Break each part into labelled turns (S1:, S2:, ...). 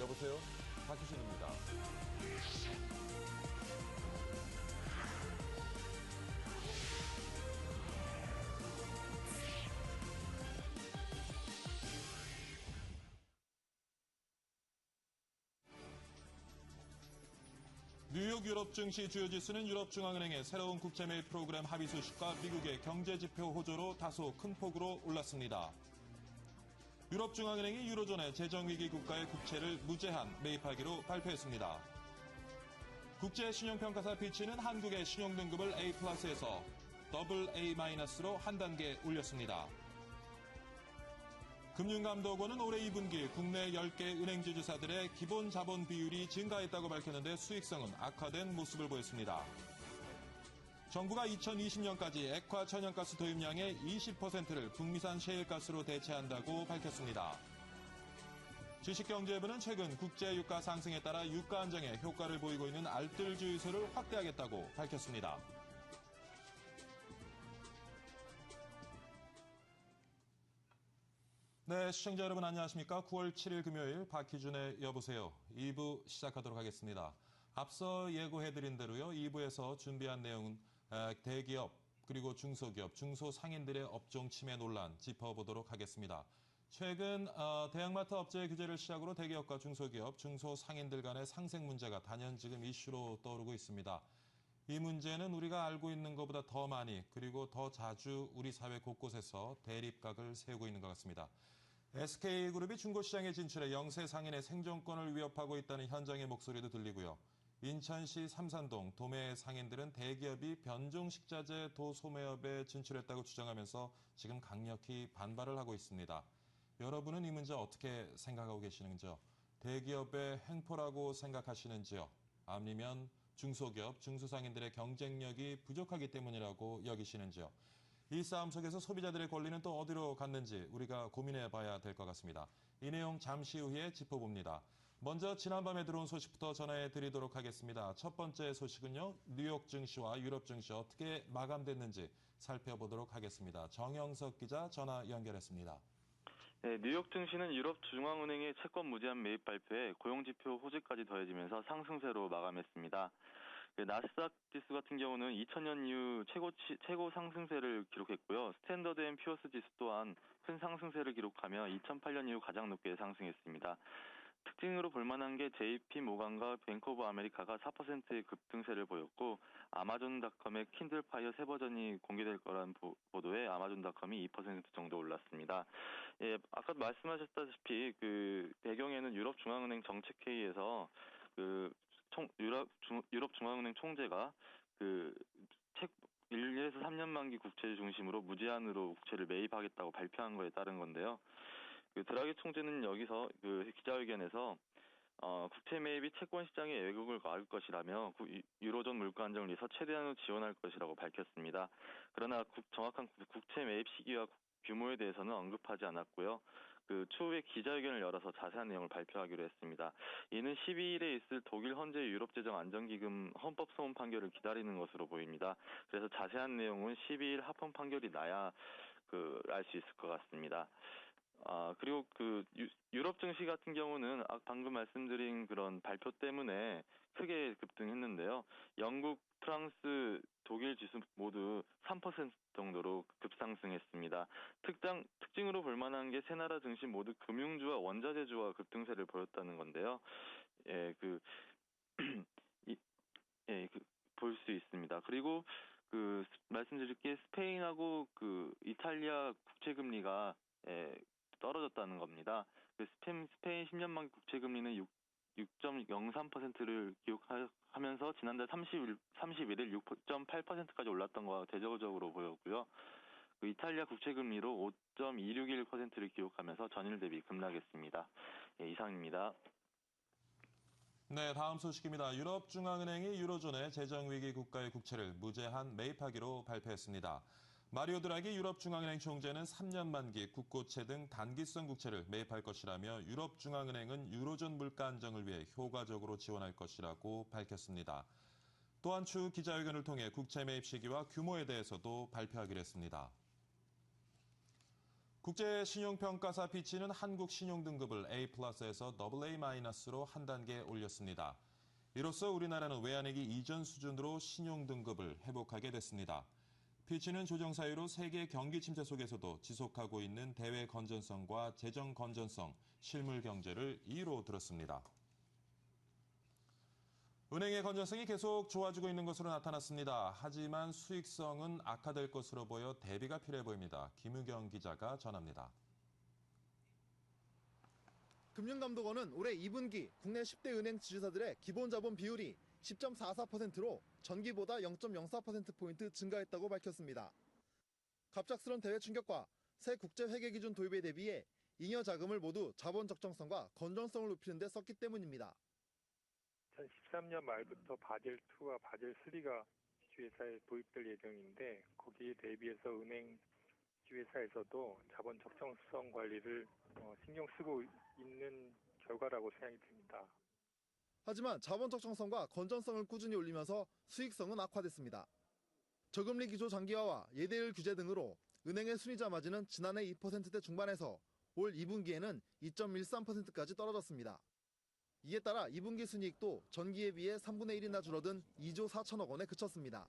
S1: 여보세요? 박희준입니다. 뉴욕 유럽 증시 주요 지수는 유럽중앙은행의 새로운 국채 매입 프로그램 합의 소식과 미국의 경제지표 호조로 다소 큰 폭으로 올랐습니다. 유럽중앙은행이 유로존의 재정위기 국가의 국채를 무제한 매입하기로 발표했습니다. 국제신용평가사 피치는 한국의 신용등급을 A+에서 AA-로 한 단계 올렸습니다. 금융감독원은 올해 2분기 국내 10개 은행 지주사들의 기본 자본 비율이 증가했다고 밝혔는데 수익성은 악화된 모습을 보였습니다. 정부가 2020년까지 액화 천연가스 도입량의 20%를 북미산 셰일가스로 대체한다고 밝혔습니다. 주식경제부는 최근 국제유가 상승에 따라 유가 안정에 효과를 보이고 있는 알뜰주유소를 확대하겠다고 밝혔습니다. 네, 시청자 여러분 안녕하십니까? 9월 7일 금요일 박희준의 여보세요. 2부 시작하도록 하겠습니다. 앞서 예고해드린 대로요. 2부에서 준비한 내용은 대기업 그리고 중소기업, 중소상인들의 업종 침해 논란 짚어보도록 하겠습니다. 최근 대형마트 업체 규제를 시작으로 대기업과 중소기업, 중소상인들 간의 상생 문제가 단연지금 이슈로 떠오르고 있습니다. 이 문제는 우리가 알고 있는 것보다 더 많이 그리고 더 자주 우리 사회 곳곳에서 대립각을 세우고 있는 것 같습니다. SK그룹이 중고시장에 진출해 영세 상인의 생존권을 위협하고 있다는 현장의 목소리도 들리고요. 인천시 삼산동 도매 상인들은 대기업이 변종식자재 도소매업에 진출했다고 주장하면서 지금 강력히 반발을 하고 있습니다. 여러분은 이 문제 어떻게 생각하고 계시는지요? 대기업의 횡포라고 생각하시는지요? 아니면 중소기업, 중소상인들의 경쟁력이 부족하기 때문이라고 여기시는지요? 이 싸움 속에서 소비자들의 권리는 또 어디로 갔는지 우리가 고민해 봐야 될 것 같습니다. 이 내용 잠시 후에 짚어봅니다. 먼저 지난밤에 들어온 소식부터 전해 드리도록 하겠습니다. 첫 번째 소식은요. 뉴욕 증시와 유럽 증시 어떻게 마감됐는지 살펴보도록 하겠습니다. 정영석 기자 전화 연결했습니다.
S2: 네, 뉴욕 증시는 유럽 중앙은행의 채권 무제한 매입 발표에 고용지표 호재까지 더해지면서 상승세로 마감했습니다. 나스닥 지수 같은 경우는 2000년 이후 최고 상승세를 기록했고요. 스탠더드 앤 퓨어스 지수 또한 큰 상승세를 기록하며 2008년 이후 가장 높게 상승했습니다. 특징으로 볼만한 게 JP 모간과 뱅크 오브 아메리카가 4%의 급등세를 보였고 아마존닷컴의 킨들 파이어 새 버전이 공개될 거란 보도에 아마존닷컴이 2% 정도 올랐습니다. 예, 아까 말씀하셨다시피 그 배경에는 유럽 중앙은행 정책회의에서 유럽 중앙은행 총재가 1에서 3년 만기 국채 중심으로 무제한으로 국채를 매입하겠다고 발표한 거에 따른 건데요. 드라기 총재는 여기서 기자회견에서 국채 매입이 채권 시장의 왜곡을 막을 것이라며 유로존 물가 안정을 위해서 최대한으로 지원할 것이라고 밝혔습니다. 그러나 정확한 국채 매입 시기와 규모에 대해서는 언급하지 않았고요. 추후에 기자회견을 열어서 자세한 내용을 발표하기로 했습니다. 이는 12일에 있을 독일 헌재 유럽재정 안정기금 헌법 소원 판결을 기다리는 것으로 보입니다. 그래서 자세한 내용은 12일 합헌 판결이 나야 알 수 있을 것 같습니다. 그리고 유럽 증시 같은 경우는 방금 말씀드린 그런 발표 때문에 크게 급등했는데요. 영국, 프랑스, 독일 지수 모두 3% 정도로 급상승했습니다. 특징으로 볼만한 게 세 나라 증시 모두 금융주와 원자재주와 급등세를 보였다는 건데요. 볼 수 있습니다. 그리고 말씀드릴 게 스페인하고 이탈리아 국채 금리가 떨어졌다는 겁니다. 스페인 10년 만기 국채 금리는 6.03%를 기록하면서 지난달 31일 6.8%까지 올랐던 것과 대조적으로 보였고요. 이탈리아 국채 금리로 5.261%를 기록하면서 전일 대비 급락했습니다. 예, 이상입니다.
S1: 네, 다음 소식입니다. 유럽중앙은행이 유로존의 재정위기 국가의 국채를 무제한 매입하기로 발표했습니다. 마리오 드라기 유럽중앙은행 총재는 3년 만기 국고채 등 단기성 국채를 매입할 것이라며 유럽중앙은행은 유로존 물가 안정을 위해 효과적으로 지원할 것이라고 밝혔습니다. 또한 추후 기자회견을 통해 국채 매입 시기와 규모에 대해서도 발표하기로 했습니다. 국제신용평가사 피치는 한국 신용등급을 A+에서 AA-로 한 단계 올렸습니다. 이로써 우리나라는 외환위기 이전 수준으로 신용등급을 회복하게 됐습니다. 피치는 조정 사유로 세계 경기 침체 속에서도 지속하고 있는 대외 건전성과 재정 건전성, 실물 경제를 이유로 들었습니다. 은행의 건전성이 계속 좋아지고 있는 것으로 나타났습니다. 하지만 수익성은 악화될 것으로 보여 대비가 필요해 보입니다. 김우경 기자가 전합니다.
S3: 금융감독원은 올해 2분기 국내 10대 은행 지주사들의 기본자본 비율이 10.44%로 전기보다 0.04%포인트 증가했다고 밝혔습니다. 갑작스런 대외 충격과 새 국제회계기준 도입에 대비해 잉여 자금을 모두 자본 적정성과 건전성을 높이는 데 썼기 때문입니다.
S4: 2013년 말부터 바젤2와 바젤3가 지주회사에 도입될 예정인데 거기에 대비해서 은행 지주회사에서도 자본 적정성 관리를 신경 쓰고 있는 결과라고 생각이 듭니다.
S3: 하지만 자본 적정성과 건전성을 꾸준히 올리면서 수익성은 악화됐습니다. 저금리 기조 장기화와 예대율 규제 등으로 은행의 순이자 마진은 지난해 2%대 중반에서 올 2분기에는 2.13%까지 떨어졌습니다. 이에 따라 2분기 순이익도 전기에 비해 3분의 1이나 줄어든 2조 4천억 원에 그쳤습니다.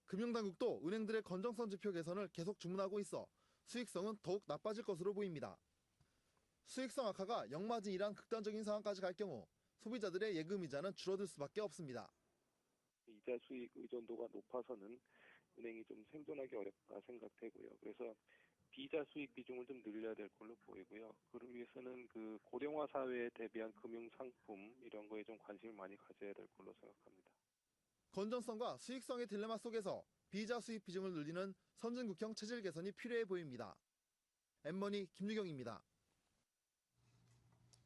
S3: 금융당국도 은행들의 건전성 지표 개선을 계속 주문하고 있어 수익성은 더욱 나빠질 것으로 보입니다. 수익성 악화가 역마진이란 극단적인 상황까지 갈 경우 소비자들의 예금이자는 줄어들 수밖에 없습니다.
S5: 이자 수익 의존도가 높아서는 은행이 좀 생존하기 어렵다 생각되고요. 그래서 비이자 수익 비중을 좀 늘려야 될 걸로 보이고요. 그를 위해서는 그 고령화 사회에 대비한 금융 상품 이런 거에 좀 관심을 많이 가져야 될 걸로 생각합니다.
S3: 건전성과 수익성의 딜레마 속에서 비이자 수익 비중을 늘리는 선진국형 체질 개선이 필요해 보입니다. 엠머니 김유경입니다.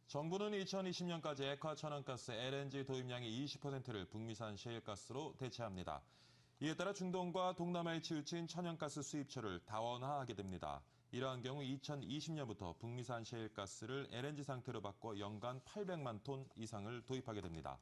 S1: 정부는 2020년까지 액화 천연가스 LNG 도입량의 20%를 북미산 셰일가스로 대체합니다. 이에 따라 중동과 동남아에 치우친 천연가스 수입처를 다원화하게 됩니다. 이러한 경우 2020년부터 북미산 셰일가스를 LNG 상태로 바꿔 연간 800만 톤 이상을 도입하게 됩니다.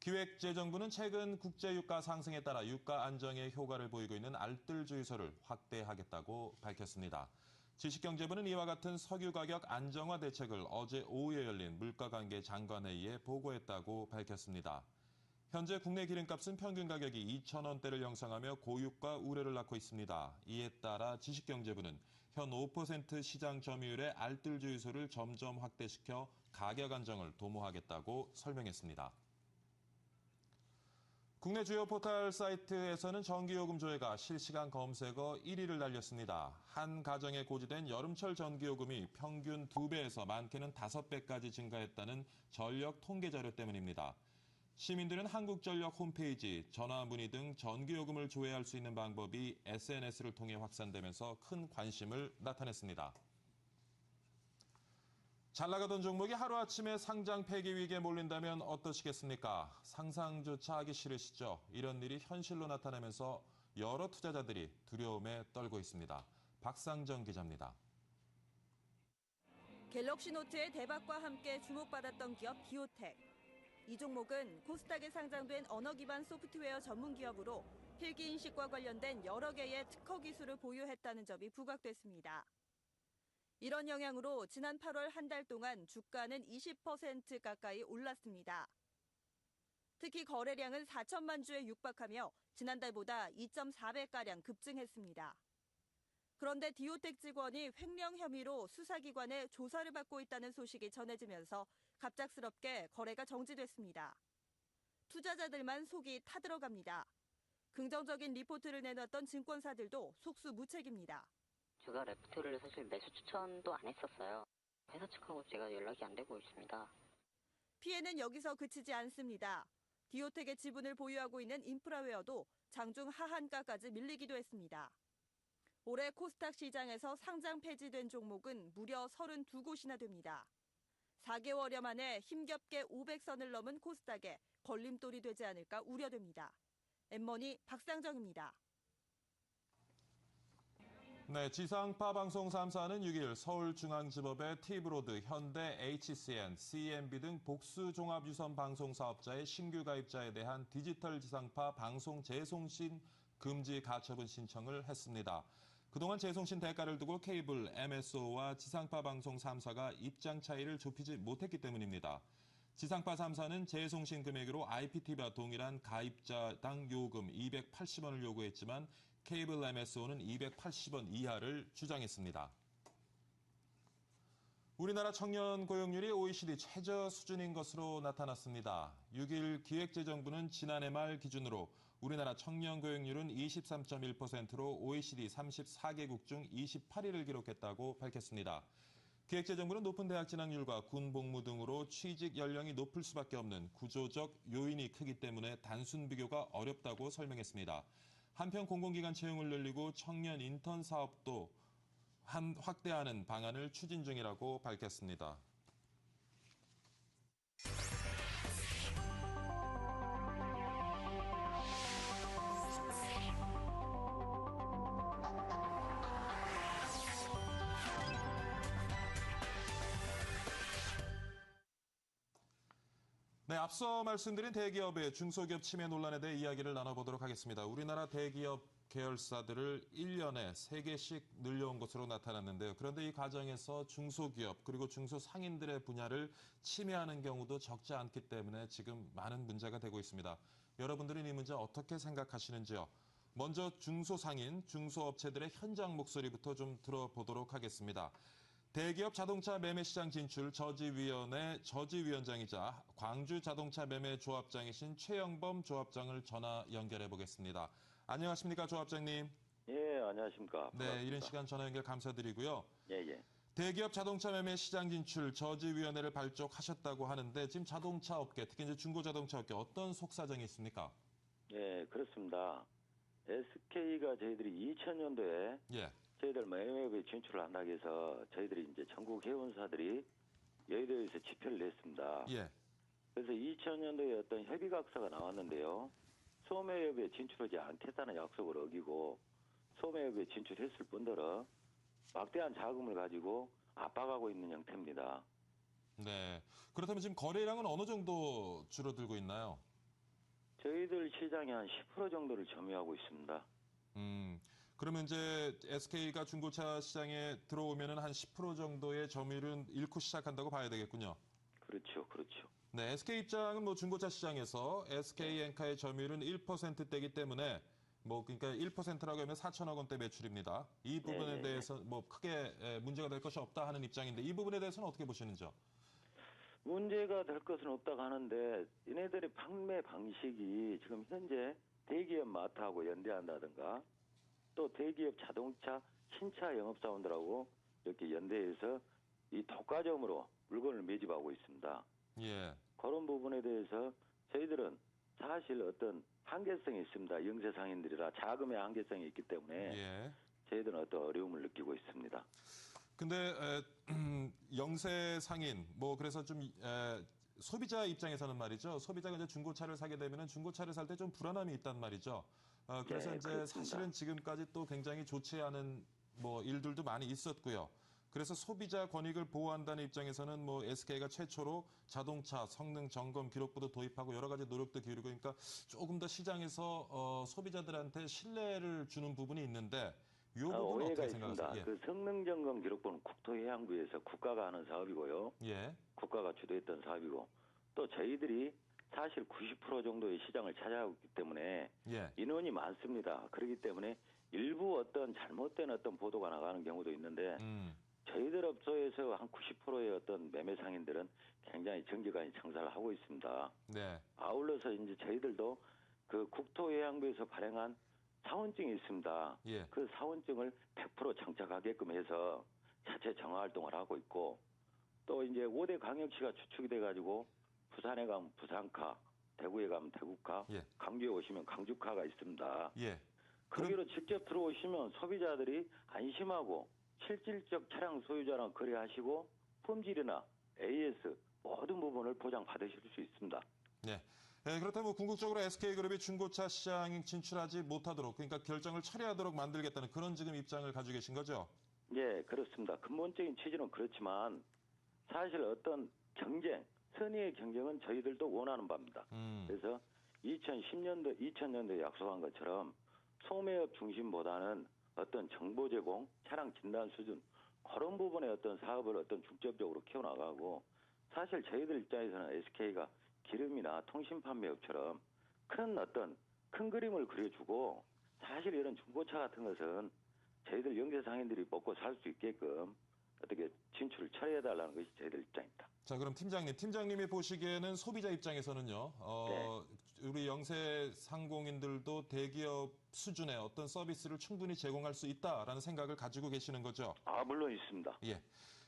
S1: 기획재정부는 최근 국제유가 상승에 따라 유가 안정에 효과를 보이고 있는 알뜰주유소를 확대하겠다고 밝혔습니다. 지식경제부는 이와 같은 석유 가격 안정화 대책을 어제 오후에 열린 물가관계 장관회의에 보고했다고 밝혔습니다. 현재 국내 기름값은 평균 가격이 2,000원대를 형성하며 고유가 우려를 낳고 있습니다. 이에 따라 지식경제부는 현 5% 시장 점유율의 알뜰주유소를 점점 확대시켜 가격 안정을 도모하겠다고 설명했습니다. 국내 주요 포털 사이트에서는 전기요금 조회가 실시간 검색어 1위를 달렸습니다. 한 가정에 고지된 여름철 전기요금이 평균 2배에서 많게는 5배까지 증가했다는 전력 통계 자료 때문입니다. 시민들은 한국전력 홈페이지, 전화 문의 등 전기요금을 조회할 수 있는 방법이 SNS를 통해 확산되면서 큰 관심을 나타냈습니다. 잘 나가던 종목이 하루아침에 상장 폐기 위기에 몰린다면 어떠시겠습니까? 상상조차 하기 싫으시죠? 이런 일이 현실로 나타나면서 여러 투자자들이 두려움에 떨고 있습니다. 박상정 기자입니다.
S6: 갤럭시 노트의 대박과 함께 주목받았던 기업 디오텍. 이 종목은 코스닥에 상장된 언어 기반 소프트웨어 전문 기업으로 필기 인식과 관련된 여러 개의 특허 기술을 보유했다는 점이 부각됐습니다. 이런 영향으로 지난 8월 한 달 동안 주가는 20% 가까이 올랐습니다. 특히 거래량은 4천만 주에 육박하며 지난달보다 2.4배가량 급증했습니다. 그런데 디오텍 직원이 횡령 혐의로 수사기관의 조사를 받고 있다는 소식이 전해지면서 갑작스럽게 거래가 정지됐습니다. 투자자들만 속이 타들어갑니다. 긍정적인 리포트를 내놨던 증권사들도 속수무책입니다.
S7: 제가 레프트를 사실 매수 추천도 안 했었어요. 회사 측하고 제가 연락이 안 되고 있습니다.
S6: 피해는 여기서 그치지 않습니다. 디오텍의 지분을 보유하고 있는 인프라웨어도 장중 하한가까지 밀리기도 했습니다. 올해 코스닥 시장에서 상장 폐지된 종목은 무려 32곳이나 됩니다. 4개월여 만에 힘겹게 500선을 넘은 코스닥에 걸림돌이 되지 않을까 우려됩니다. 엠머니 박상정입니다.
S1: 네, 지상파 방송 3사는 6일 서울중앙지법의 티브로드, 현대, HCN, CNB 등 복수 종합유선 방송 사업자의 신규 가입자에 대한 디지털 지상파 방송 재송신 금지 가처분 신청을 했습니다. 그동안 재송신 대가를 두고 케이블, MSO와 지상파 방송 3사가 입장 차이를 좁히지 못했기 때문입니다. 지상파 3사는 재송신 금액으로 IPTV와 동일한 가입자당 요금 280원을 요구했지만 케이블 MSO는 280원 이하를 주장했습니다. 우리나라 청년 고용률이 OECD 최저 수준인 것으로 나타났습니다. 6일 기획재정부는 지난해 말 기준으로 우리나라 청년 고용률은 23.1%로 OECD 34개국 중 28위를 기록했다고 밝혔습니다. 기획재정부는 높은 대학 진학률과 군 복무 등으로 취직 연령이 높을 수밖에 없는 구조적 요인이 크기 때문에 단순 비교가 어렵다고 설명했습니다. 한편 공공기관 채용을 늘리고 청년 인턴 사업도 확대하는 방안을 추진 중이라고 밝혔습니다. 네, 앞서 말씀드린 대기업의 중소기업 침해 논란에 대해 이야기를 나눠보도록 하겠습니다. 우리나라 대기업 계열사들을 1년에 3개씩 늘려온 것으로 나타났는데요. 그런데 이 과정에서 중소기업 그리고 중소상인들의 분야를 침해하는 경우도 적지 않기 때문에 지금 많은 문제가 되고 있습니다. 여러분들은 이 문제 어떻게 생각하시는지요? 먼저 중소상인, 중소업체들의 현장 목소리부터 좀 들어보도록 하겠습니다. 대기업 자동차 매매 시장 진출 저지위원회 저지위원장이자 광주 자동차 매매 조합장이신 최영범 조합장을 전화 연결해 보겠습니다. 안녕하십니까, 조합장님?
S8: 예, 안녕하십니까.
S1: 네,
S8: 반갑습니다.
S1: 이런 시간 전화 연결 감사드리고요.
S8: 예.
S1: 대기업 자동차 매매 시장 진출 저지위원회를 발족하셨다고 하는데 지금 자동차 업계, 특히 이제 중고자동차 업계 어떤 속사정이 있습니까?
S8: 예, 그렇습니다. SK가 저희들이 2000년도에
S1: 예,
S8: 저희들 매매업에 진출을 한다고 해서 저희들이 이제 전국 회원사들이 여의도에서 집회를 냈습니다.
S1: 예,
S8: 그래서 2000년도에 어떤 협의각서가 나왔는데요. 소매업에 진출하지 않겠다는 약속을 어기고 소매업에 진출했을 뿐더러 막대한 자금을 가지고 압박하고 있는 형태입니다.
S1: 네. 그렇다면 지금 거래량은 어느 정도 줄어들고 있나요?
S8: 저희들 시장이 한 10% 정도를 점유하고 있습니다.
S1: 그러면 이제 SK가 중고차 시장에 들어오면은 한 10% 정도의 점유율은 잃고 시작한다고 봐야 되겠군요.
S8: 그렇죠.
S1: 네, SK 입장은 뭐 중고차 시장에서 SK 엔카의 점유율은 1%대이기 때문에 뭐 그러니까 1%라고 하면 4천억 원대 매출입니다. 이 부분에
S8: 네.
S1: 대해서 뭐 크게 문제가 될 것이 없다 하는 입장인데 이 부분에 대해서는 어떻게 보시는지요?
S8: 문제가 될 것은 없다고 하는데 얘네들의 판매 방식이 지금 현재 대기업 마트하고 연대한다든가 또 대기업 자동차 신차 영업사원들하고 이렇게 연대해서 이 독과점으로 물건을 매집하고 있습니다.
S1: 예,
S8: 그런 부분에 대해서 저희들은 사실 어떤 한계성이 있습니다. 영세상인들이라 자금의 한계성이 있기 때문에
S1: 예.
S8: 저희들은 어떤 어려움을 느끼고 있습니다.
S1: 근데 영세 상인 뭐 그래서 좀 소비자 입장에서는 말이죠. 소비자가 이제 중고차를 사게 되면은 중고차를 살 때 좀 불안함이 있단 말이죠. 그래서
S8: 네,
S1: 이제
S8: 그렇습니다.
S1: 사실은 지금까지 또 굉장히 좋지 않은 뭐 일들도 많이 있었고요. 그래서 소비자 권익을 보호한다는 입장에서는 뭐 SK가 최초로 자동차 성능 점검 기록부도 도입하고 여러 가지 노력도 기울이고 그러니까 조금 더 시장에서 소비자들한테 신뢰를 주는 부분이 있는데 이 부분은
S8: 오해가
S1: 어떻게
S8: 있습니다.
S1: 생각하세요?
S8: 그 성능점검 기록부는 국토해양부에서 국가가 하는 사업이고요.
S1: 예,
S8: 국가가 주도했던 사업이고 또 저희들이 사실 90% 정도의 시장을 차지하고 있기 때문에
S1: 예,
S8: 인원이 많습니다. 그렇기 때문에 일부 어떤 잘못된 어떤 보도가 나가는 경우도 있는데 저희들 업소에서 한 90%의 어떤 매매 상인들은 굉장히 정직하게 장사를 하고 있습니다.
S1: 네,
S8: 아울러서 이제 저희들도 그 국토해양부에서 발행한 사원증이 있습니다.
S1: 예,
S8: 그 사원증을 100% 장착하게끔 해서 자체 정화 활동을 하고 있고 또 이제 5대 광역시가 추측이 돼가지고 부산에 가면 부산카, 대구에 가면 대구카,
S1: 예.
S8: 광주에 오시면 광주카가 있습니다.
S1: 예.
S8: 거기로 직접 들어오시면 소비자들이 안심하고 실질적 차량 소유자랑 거래하시고 품질이나 AS 모든 부분을 보장받으실 수 있습니다.
S1: 네. 그렇다면 뭐 궁극적으로 SK그룹이 중고차 시장에 진출하지 못하도록 그러니까 결정을 철회하도록 만들겠다는 그런 지금 입장을 가지고 계신 거죠?
S8: 예, 그렇습니다. 근본적인 취지는 그렇지만 사실 어떤 경쟁, 선의의 경쟁은 저희들도 원하는 바입니다. 그래서 2010년도, 2000년도에 약속한 것처럼 소매업 중심보다는 어떤 정보 제공, 차량 진단 수준 그런 부분의 어떤 사업을 어떤 중점적으로 키워나가고 사실 저희들 입장에서는 SK가 기름이나 통신 판매업처럼 큰 그림을 그려주고 사실 이런 중고차 같은 것은 저희들 영세 상인들이 먹고 살 수 있게끔 어떻게 진출을 처리해달라는 것이 저희들 입장입니다.
S1: 자, 그럼 팀장님이 보시기에는 소비자 입장에서는요, 우리 영세 상공인들도 대기업 수준의 어떤 서비스를 충분히 제공할 수 있다라는 생각을 가지고 계시는 거죠?
S8: 물론 있습니다.
S1: 예.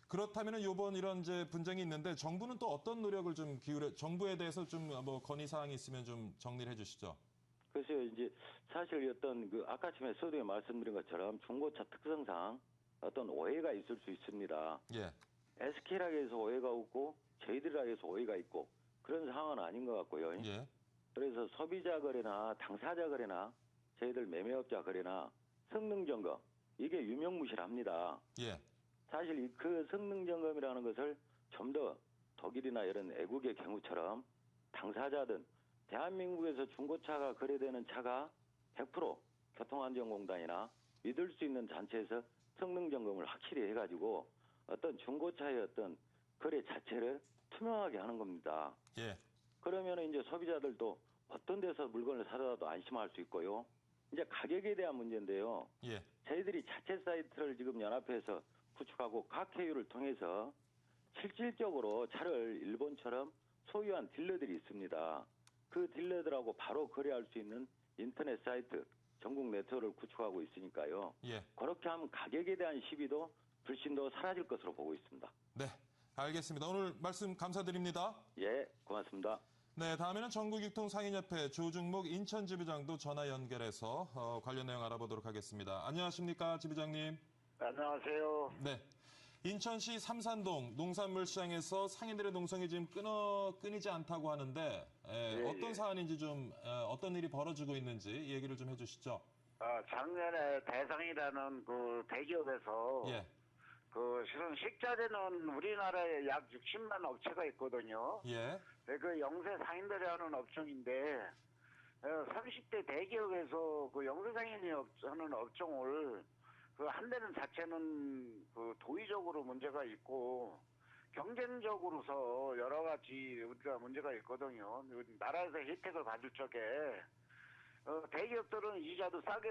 S1: 그렇다면은 이번 이런 이제 분쟁이 있는데 정부는 또 어떤 노력을 좀 정부에 대해서 좀 뭐 건의 사항이 있으면 좀 정리를 해주시죠.
S8: 그래서 이제 사실 어떤 아까 전에 서두에 말씀드린 것처럼 중고차 특성상 어떤 오해가 있을 수 있습니다.
S1: 예.
S8: SK라고 해서 오해가 없고 저희들이라고 해서 오해가 있고 그런 상황은 아닌 것 같고요.
S1: 예.
S8: 그래서 소비자 거래나 당사자 거래나 저희들 매매업자 거래나 성능 점검 이게 유명무실합니다.
S1: 예.
S8: 사실 그 성능 점검이라는 것을 좀 더 독일이나 이런 외국의 경우처럼 당사자든 대한민국에서 중고차가 거래되는 차가 100% 교통안전공단이나 믿을 수 있는 단체에서 성능 점검을 확실히 해가지고 어떤 중고차의 어떤 거래 자체를 투명하게 하는 겁니다.
S1: 예.
S8: 그러면 이제 소비자들도 어떤 데서 물건을 사더라도 안심할 수 있고요. 이제 가격에 대한 문제인데요.
S1: 예.
S8: 저희들이 자체 사이트를 지금 연합해서 구축하고 각 회유를 통해서 실질적으로 차를 일본처럼 소유한 딜러들이 있습니다. 그 딜러들하고 바로 거래할 수 있는 인터넷 사이트 전국 네트워크를 구축하고 있으니까요.
S1: 예.
S8: 그렇게 하면 가격에 대한 시비도 불신도 사라질 것으로 보고 있습니다.
S1: 네. 알겠습니다. 오늘 말씀 감사드립니다.
S8: 예, 고맙습니다.
S1: 네, 다음에는 전국유통상인협회 조중목 인천지부장도 전화 연결해서 관련 내용 알아보도록 하겠습니다. 안녕하십니까, 지부장님?
S9: 안녕하세요.
S1: 네. 인천시 삼산동 농산물 시장에서 상인들의 농성이 지금 끊이지 않다고 하는데 어떤 사안인지 좀 어떤 일이 벌어지고 있는지 얘기를 좀 해주시죠.
S9: 작년에 대상이라는 그 대기업에서
S1: 예.
S9: 실은 식자재는 우리나라에 약 60만 업체가 있거든요.
S1: 예.
S9: 그 영세 상인들이 하는 업종인데 30대 대기업에서 그 영세 상인이 하는 업종을 한대는 자체는 도의적으로 문제가 있고 경쟁적으로서 여러 가지 우리가 문제가 있거든요. 나라에서 혜택을 받을 적에 대기업들은 이자도 싸게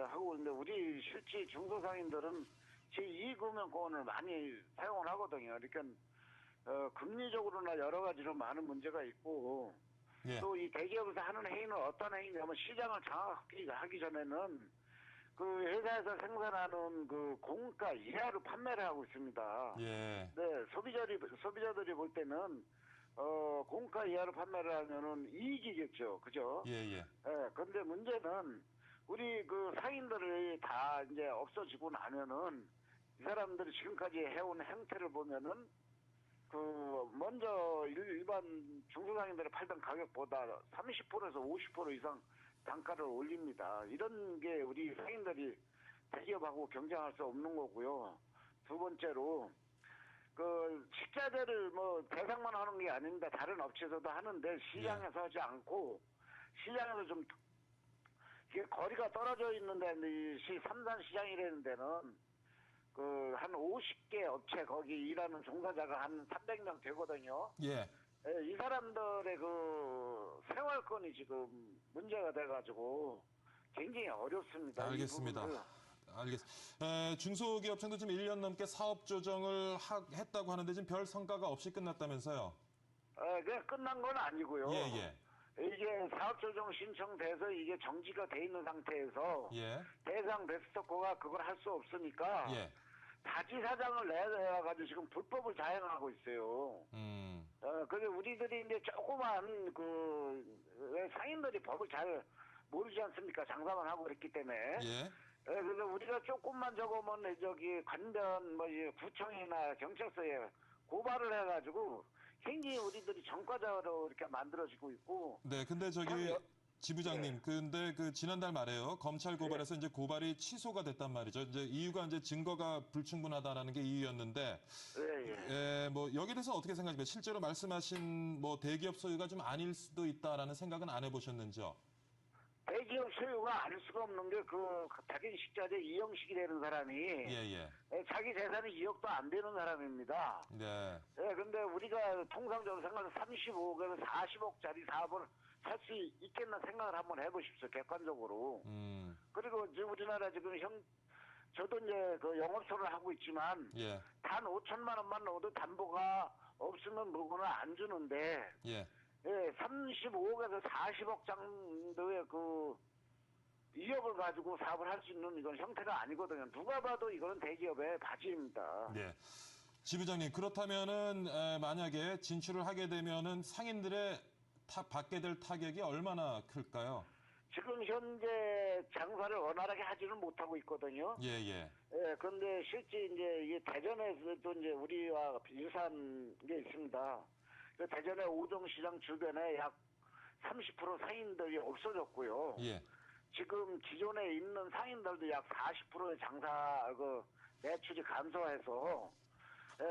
S9: 하고 있는데 우리 실제 중소상인들은 제2금융권을 많이 사용을 하거든요. 그러니까 금리적으로나 여러 가지로 많은 문제가 있고
S1: 예.
S9: 또 이 대기업에서 하는 행위는 어떤 행위냐면 시장을 장악하기 하기 전에는 그 회사에서 생산하는 그 공가 이하로 판매를 하고 있습니다.
S1: 예.
S9: 네, 소비자들이 볼 때는 공가 이하로 판매를 하면은 이익이겠죠, 그죠?
S1: 예.
S9: 예. 근데 문제는 우리 그 상인들이 다 이제 없어지고 나면은 이 사람들이 지금까지 해온 행태를 보면은 먼저 일반 중소상인들이 팔던 가격보다 30%에서 50% 이상 단가를 올립니다. 이런 게 우리 상인들이 대기업하고 경쟁할 수 없는 거고요. 두 번째로 식자재를 대상만 하는 게 아닙니다. 다른 업체에서도 하는데 시장에서 하지 않고 시장에서 좀 이게 거리가 떨어져 있는데 이 삼산 시장이라는 데는 한 50개 업체 거기 일하는 종사자가 한 300명 되거든요.
S1: 예.
S9: 이 사람들의 생활권이 지금 문제가 돼가지고 굉장히 어렵습니다.
S1: 알겠습니다. 중소기업청도 지금 1년 넘게 사업 조정을 했다고 하는데 지금 별 성과가 없이 끝났다면서요?
S9: 그냥 끝난 건 아니고요.
S1: 예.
S9: 이게 사업조정 신청돼서 이게 정지가 돼 있는 상태에서
S1: 예.
S9: 대상 베스트코가 그걸 할 수 없으니까
S1: 예.
S9: 자치사장을 내가지고 지금 불법을 자행하고 있어요. 근데 우리들이 이제 조그만 상인들이 법을 잘 모르지 않습니까? 장사만 하고 그랬기 때문에.
S1: 예.
S9: 그래서 우리가 조금만 적으면 관련 구청이나 경찰서에 고발을 해가지고 굉장히 우리들이 전과자로 이렇게 만들어지고 있고.
S1: 네, 근데 지부장님, 근데 지난달 말에요. 검찰 고발에서 이제 고발이 취소가 됐단 말이죠. 이제 이유가 이제 증거가 불충분하다라는 게 이유였는데. 여기에 대해서 어떻게 생각하십니까? 실제로 말씀하신 대기업 소유가 좀 아닐 수도 있다라는 생각은 안 해보셨는지요?
S9: 대기업 소유가 알 수가 없는 게 그 백인식자재 이영식이라는 사람이
S1: 예.
S9: 자기 재산이 2억도 안 되는 사람입니다.
S1: 네.
S9: 예, 근데 우리가 통상적으로 생각해서 35억에서 40억짜리 사업을 할 수 있겠나 생각을 한번 해보십시오, 객관적으로. 그리고 이제 우리나라 지금 저도 이제 그 영업소를 하고 있지만,
S1: 예.
S9: 단 5천만 원만 넣어도 담보가 없으면 물건을 안 주는데,
S1: 예.
S9: 35억에서 40억 정도의 그 2억을 가지고 사업을 할 수 있는 이건 형태가 아니거든요. 누가 봐도 이거는 대기업의 바지입니다.
S1: 네. 지 부장님, 그렇다면은 만약에 진출을 하게 되면은 상인들의 받게 될 타격이 얼마나 클까요?
S9: 지금 현재 장사를 원활하게 하지는 못하고 있거든요.
S1: 예.
S9: 그런데 실제 이제 이 대전에서도 이제 우리와 비슷한 게 있습니다. 그 대전의 오정시장 주변에 약 30% 상인들이 없어졌고요.
S1: 예.
S9: 지금 기존에 있는 상인들도 약 40%의 장사 매출이 감소해서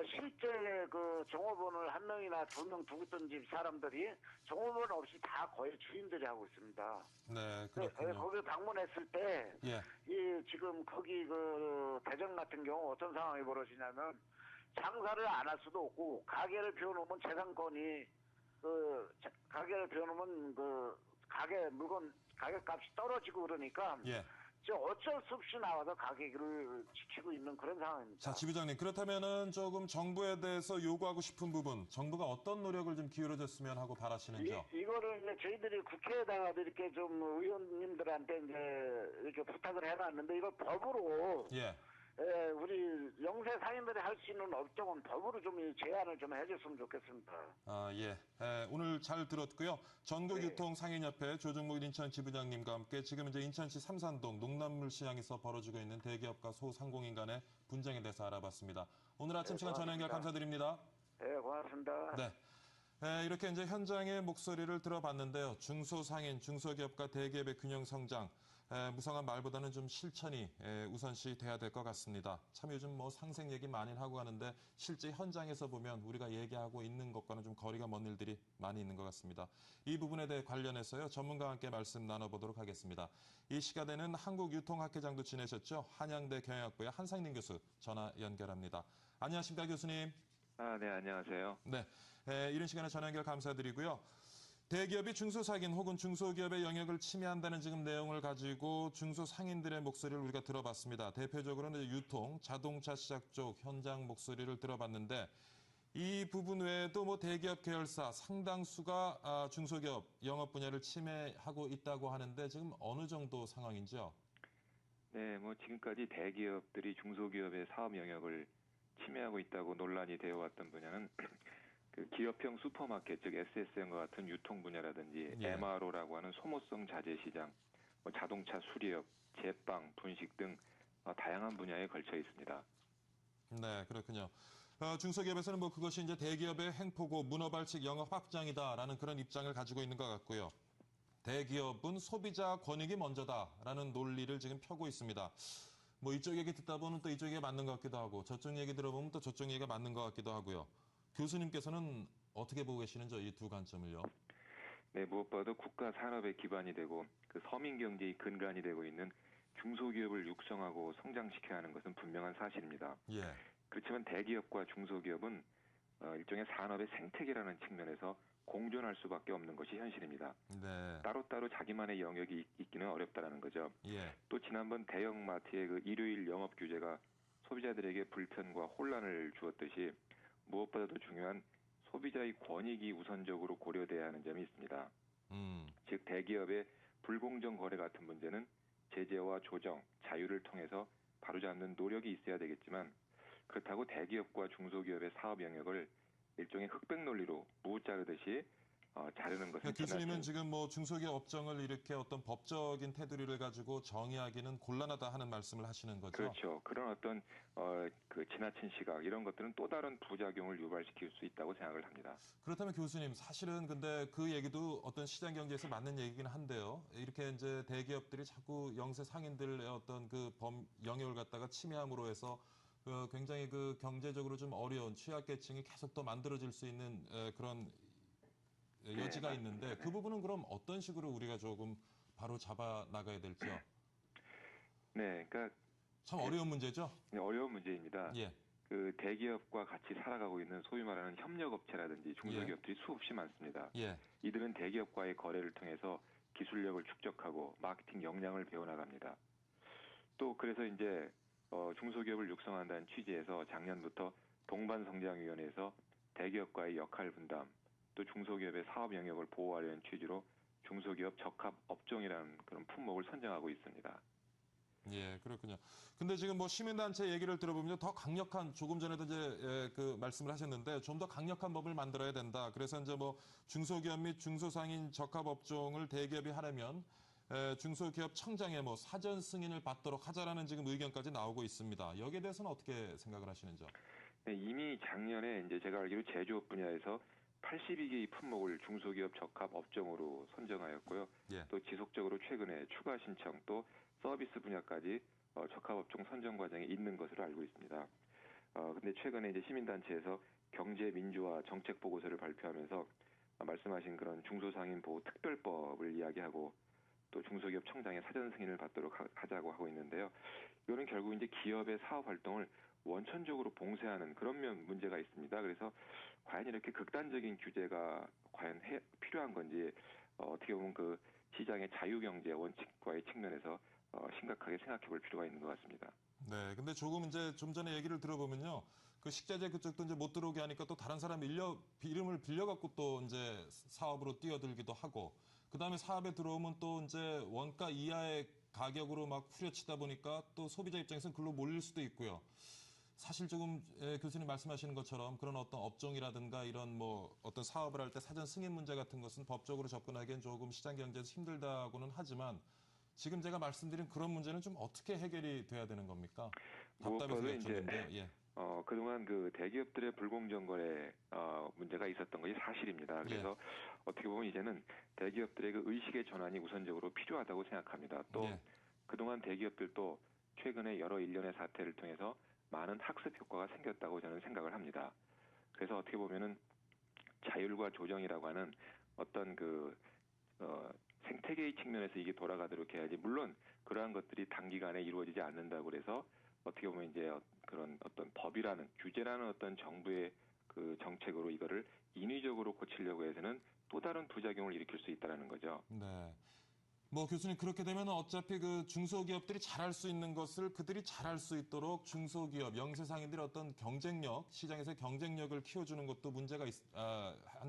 S9: 실제 그 종업원을 한 명이나 두 명 두고 있던 집 사람들이 종업원 없이 다 거의 주인들이 하고 있습니다.
S1: 네, 그렇군요.
S9: 거기 방문했을 때,
S1: 예.
S9: 지금 거기 그 대전 같은 경우 어떤 상황이 벌어지냐면 장사를 안 할 수도 없고 가게를 비워놓으면 재산권이 가게를 비워놓으면 가게값이 떨어지고 그러니까.
S1: 예.
S9: 어쩔 수 없이 나와서 가게를 지키고 있는 그런 상황입니다.
S1: 자, 지 부장님, 그렇다면은 조금 정부에 대해서 요구하고 싶은 부분, 정부가 어떤 노력을 좀 기울여줬으면 하고 바라시는지요?
S9: 이거를 이제 저희들이 국회에다가도 이렇게 좀 의원님들한테 이제 이렇게 부탁을 해놨는데 이걸 법으로
S1: 예.
S9: 우리 영세 상인들이 할 수 있는 업종은 법으로 좀 제한을 좀 해줬으면 좋겠습니다.
S1: 예. 오늘 잘 들었고요. 전국유통상인협회 조정목 인천 지부장님과 함께 지금 이제 인천시 삼산동 농산물시장에서 벌어지고 있는 대기업과 소상공인 간의 분쟁에 대해서 알아봤습니다. 오늘 아침 시간 전화 연결 감사드립니다.
S9: 네, 고맙습니다.
S1: 네. 이렇게 이제 현장의 목소리를 들어봤는데요. 중소상인, 중소기업과 대기업의 균형 성장, 무성한 말보다는 좀 실천이 우선시 돼야 될 것 같습니다. 참 요즘 뭐 상생 얘기 많이 하고 하는데 실제 현장에서 보면 우리가 얘기하고 있는 것과는 좀 거리가 먼 일들이 많이 있는 것 같습니다. 이 부분에 대해 관련해서요. 전문가와 함께 말씀 나눠보도록 하겠습니다. 이 시간에는 한국유통학회장도 지내셨죠. 한양대 경영학부의 한상민 교수 전화 연결합니다. 안녕하십니까 교수님.
S10: 네, 안녕하세요.
S1: 네, 이런 시간에 전화 연결 감사드리고요. 대기업이 중소상인 혹은 중소기업의 영역을 침해한다는 지금 내용을 가지고 중소상인들의 목소리를 우리가 들어봤습니다. 대표적으로는 유통, 자동차 시작 쪽 현장 목소리를 들어봤는데 이 부분 외에도 뭐 대기업 계열사 상당수가 중소기업 영업 분야를 침해하고 있다고 하는데 지금 어느 정도 상황인지요?
S10: 네, 뭐 지금까지 대기업들이 중소기업의 사업 영역을 침해하고 있다고 논란이 되어 왔던 분야는 그 기업형 슈퍼마켓, 즉 SSM과 같은 유통 분야라든지
S1: 예.
S10: MRO라고 하는 소모성 자재 시장, 뭐 자동차 수리업, 제빵, 분식 등 다양한 분야에 걸쳐 있습니다.
S1: 네, 그렇군요. 중소기업에서는 뭐 그것이 이제 대기업의 횡포고 문어발식 영업 확장이다라는 그런 입장을 가지고 있는 것 같고요. 대기업은 소비자 권익이 먼저다라는 논리를 지금 펴고 있습니다. 뭐 이쪽 얘기 듣다 보면 또 이쪽 얘기가 맞는 것 같기도 하고 저쪽 얘기 들어보면 또 저쪽 얘기가 맞는 것 같기도 하고요. 교수님께서는 어떻게 보고 계시는지 이 두 관점을요?
S10: 네, 무엇보다도 국가 산업의 기반이 되고 그 서민 경제의 근간이 되고 있는 중소기업을 육성하고 성장시켜야 하는 것은 분명한 사실입니다.
S1: 예.
S10: 그렇지만 대기업과 중소기업은 일종의 산업의 생태계라는 측면에서 공존할 수밖에 없는 것이 현실입니다.
S1: 네.
S10: 따로따로 자기만의 영역이 있기는 어렵다라는 거죠.
S1: 예.
S10: 또 지난번 대형마트의 그 일요일 영업 규제가 소비자들에게 불편과 혼란을 주었듯이 무엇보다도 중요한 소비자의 권익이 우선적으로 고려돼야 하는 점이 있습니다. 즉 대기업의 불공정 거래 같은 문제는 제재와 조정, 자유를 통해서 바로잡는 노력이 있어야 되겠지만 그렇다고 대기업과 중소기업의 사업 영역을 일종의 흑백 논리로 무 자르듯이 자르는 것은
S1: 교수님은 지금 뭐 중소기업 업종을 이렇게 어떤 법적인 테두리를 가지고 정의하기는 곤란하다 하는 말씀을 하시는 거죠?
S10: 그렇죠. 그런 어떤 그 지나친 시각 이런 것들은 또 다른 부작용을 유발시킬 수 있다고 생각을 합니다.
S1: 그렇다면 교수님 사실은 근데 그 얘기도 어떤 시장 경제에서 맞는 얘기긴 한데요. 이렇게 이제 대기업들이 자꾸 영세 상인들의 어떤 그 영역을 갖다가 침해함으로 해서 굉장히 그 경제적으로 좀 어려운 취약계층이 계속 더 만들어질 수 있는 그런 여지가 있는데 그 부분은 그럼 어떤 식으로 우리가 조금 바로 잡아 나가야 될지요?
S10: 네, 그러니까
S1: 참 어려운 문제죠?
S10: 어려운 문제입니다.
S1: 예.
S10: 그 대기업과 같이 살아가고 있는 소위 말하는 협력업체라든지 중소기업들이 수없이 많습니다.
S1: 예.
S10: 이들은 대기업과의 거래를 통해서 기술력을 축적하고 마케팅 역량을 배워나갑니다. 또 그래서 이제 중소기업을 육성한다는 취지에서 작년부터 동반성장위원회에서 대기업과의 역할 분담, 또 중소기업의 사업 영역을 보호하려는 취지로 중소기업 적합 업종이라는 그런 품목을 선정하고 있습니다.
S1: 예, 그렇군요. 근데 지금 뭐 시민단체 얘기를 들어보면 더 강력한, 조금 전에도 이제 그 말씀을 하셨는데 좀 더 강력한 법을 만들어야 된다. 그래서 이제 뭐 중소기업 및 중소상인 적합업종을 대기업이 하려면 중소기업 청장의 뭐 사전 승인을 받도록 하자라는 지금 의견까지 나오고 있습니다. 여기에 대해서는 어떻게 생각을 하시는지요?
S10: 네, 이미 작년에 이제 제가 알기로 제조업 분야에서 82개의 품목을 중소기업 적합 업종으로 선정하였고요.
S1: 예.
S10: 또 지속적으로 최근에 추가 신청 또 서비스 분야까지 적합업종 선정 과정에 있는 것으로 알고 있습니다. 근데 최근에 이제 시민단체에서 경제 민주화 정책 보고서를 발표하면서 말씀하신 그런 중소상인 보호 특별법을 이야기하고 또 중소기업 청장의 사전 승인을 받도록 하자고 하고 있는데요. 이거는 결국 이제 기업의 사업 활동을 원천적으로 봉쇄하는 그런 문제가 있습니다. 그래서 과연 이렇게 극단적인 규제가 과연 필요한 건지 어떻게 보면 그 시장의 자유경제 원칙과의 측면에서 심각하게 생각해 볼 필요가 있는 것 같습니다.
S1: 네, 근데 조금 이제 좀 전에 얘기를 들어보면요. 그 식자재 그쪽도 이제 못 들어오게 하니까 또 다른 사람 이름을 빌려갖고 또 이제 사업으로 뛰어들기도 하고, 그 다음에 사업에 들어오면 또 이제 원가 이하의 가격으로 막 후려치다 보니까 또 소비자 입장에서는 글로 몰릴 수도 있고요. 사실 조금 교수님 말씀하시는 것처럼 그런 어떤 업종이라든가 이런 뭐 어떤 사업을 할 때 사전 승인 문제 같은 것은 법적으로 접근하기엔 조금 시장 경제에서 힘들다고는 하지만 지금 제가 말씀드린 그런 문제는 좀 어떻게 해결이 돼야 되는 겁니까? 답답해서 여쭙는데요. 예.
S10: 그동안 그 대기업들의 불공정 거래 문제가 있었던 것이 사실입니다. 그래서 어떻게 보면 이제는 대기업들의 그 의식의 전환이 우선적으로 필요하다고 생각합니다. 또 그동안 대기업들도 최근에 여러 일련의 사태를 통해서 많은 학습 효과가 생겼다고 저는 생각을 합니다. 그래서 어떻게 보면은 자율과 조정이라고 하는 어떤 그 생태계의 측면에서 이게 돌아가도록 해야지. 물론 그러한 것들이 단기간에 이루어지지 않는다고 그래서 어떻게 보면 이제 그런 어떤 법이라는 규제라는 어떤 정부의 그 정책으로 이거를 인위적으로 고치려고 해서는 또 다른 부작용을 일으킬 수 있다는 거죠.
S1: 네. 뭐 교수님 그렇게 되면 어차피 그 중소기업들이 잘할 수 있는 것을 그들이 잘할 수 있도록 중소기업, 영세상인들의 어떤 경쟁력, 시장에서 경쟁력을 키워주는 것도 문제가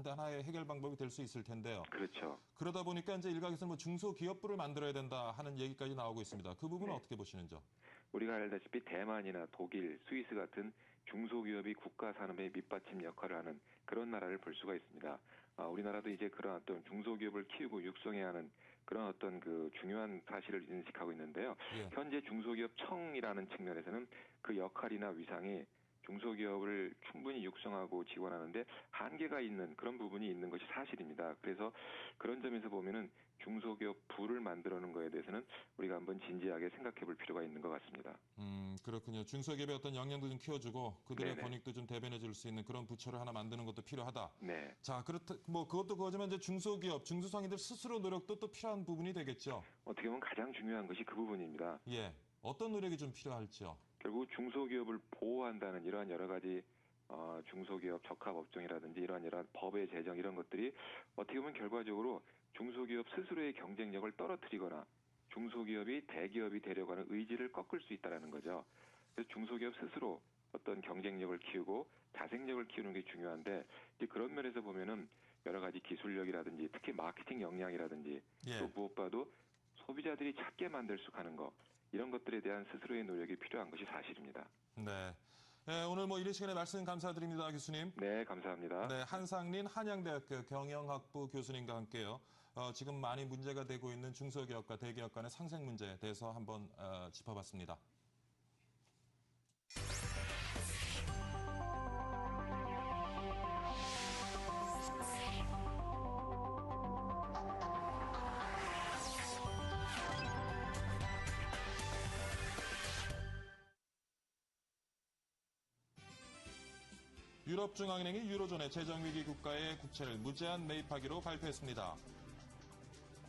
S1: 하나의 해결 방법이 될 수 있을 텐데요.
S10: 그렇죠.
S1: 그러다 보니까 이제 일각에서 뭐 중소기업부를 만들어야 된다 하는 얘기까지 나오고 있습니다. 그 부분은 어떻게 보시는지요?
S10: 우리가 알다시피 대만이나 독일, 스위스 같은 중소기업이 국가 산업의 밑받침 역할을 하는 그런 나라를 볼 수가 있습니다. 우리나라도 이제 그런 어떤 중소기업을 키우고 육성해야 하는 그런 어떤 그 중요한 사실을 인식하고 있는데요. 현재 중소기업청이라는 측면에서는 그 역할이나 위상이 중소기업을 충분히 육성하고 지원하는데 한계가 있는 그런 부분이 있는 것이 사실입니다. 그래서 그런 점에서 보면은 중소기업 부를 만들어 놓은 거에 대해서는 우리가 한번 진지하게 생각해 볼 필요가 있는 것 같습니다.
S1: 그렇군요. 중소기업의 어떤 역량도 좀 키워주고 그들의 권익도 좀 대변해 줄 수 있는 그런 부처를 하나 만드는 것도 필요하다.
S10: 네.
S1: 자, 뭐 그것도 그거지만 이제 중소기업, 중소상인들 스스로 노력도 또 필요한 부분이 되겠죠.
S10: 어떻게 보면 가장 중요한 것이 그 부분입니다.
S1: 예. 어떤 노력이 좀 필요할지요?
S10: 결국 중소기업을 보호한다는 이러한 여러 가지 중소기업 적합업종이라든지 이러한 법의 제정 이런 것들이 어떻게 보면 결과적으로 중소기업 스스로의 경쟁력을 떨어뜨리거나 중소기업이 대기업이 되려고 하는 의지를 꺾을 수 있다는 거죠. 그래서 중소기업 스스로 어떤 경쟁력을 키우고 자생력을 키우는 게 중요한데 이제 그런 면에서 보면은 여러 가지 기술력이라든지 특히 마케팅 역량이라든지 또 무엇보다도 소비자들이 찾게 만들 수 있는 거 이런 것들에 대한 스스로의 노력이 필요한 것이 사실입니다.
S1: 네. 네, 오늘 뭐 이른 시간에 말씀 감사드립니다, 교수님.
S10: 네, 감사합니다.
S1: 네, 한상린 한양대학교 경영학부 교수님과 함께요. 지금 많이 문제가 되고 있는 중소기업과 대기업 간의 상생 문제에 대해서 한번 짚어봤습니다. 유럽중앙은행이 유로존의 재정위기 국가의 국채를 무제한 매입하기로 발표했습니다.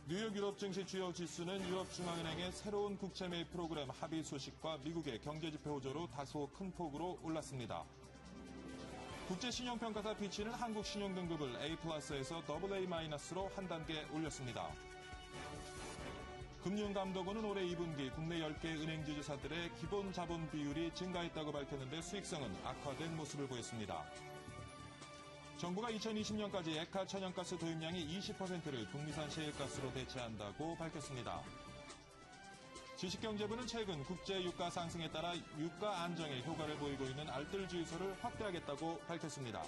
S1: 뉴욕 유럽 증시 주요 지수는 유럽중앙은행의 새로운 국채 매입 프로그램 합의 소식과 미국의 경제지표 호조로 다소 큰 폭으로 올랐습니다. 국제신용평가사 피치는 한국 신용등급을 A+에서 AA-로 한 단계 올렸습니다. 금융감독원은 올해 2분기 국내 10개 은행주주사들의 기본 자본 비율이 증가했다고 밝혔는데 수익성은 악화된 모습을 보였습니다. 정부가 2020년까지 액화 천연가스 도입량이 20%를 북미산 셰일가스로 대체한다고 밝혔습니다. 지식경제부는 최근 국제 유가 상승에 따라 유가 안정에 효과를 보이고 있는 알뜰 주유소를 확대하겠다고 밝혔습니다.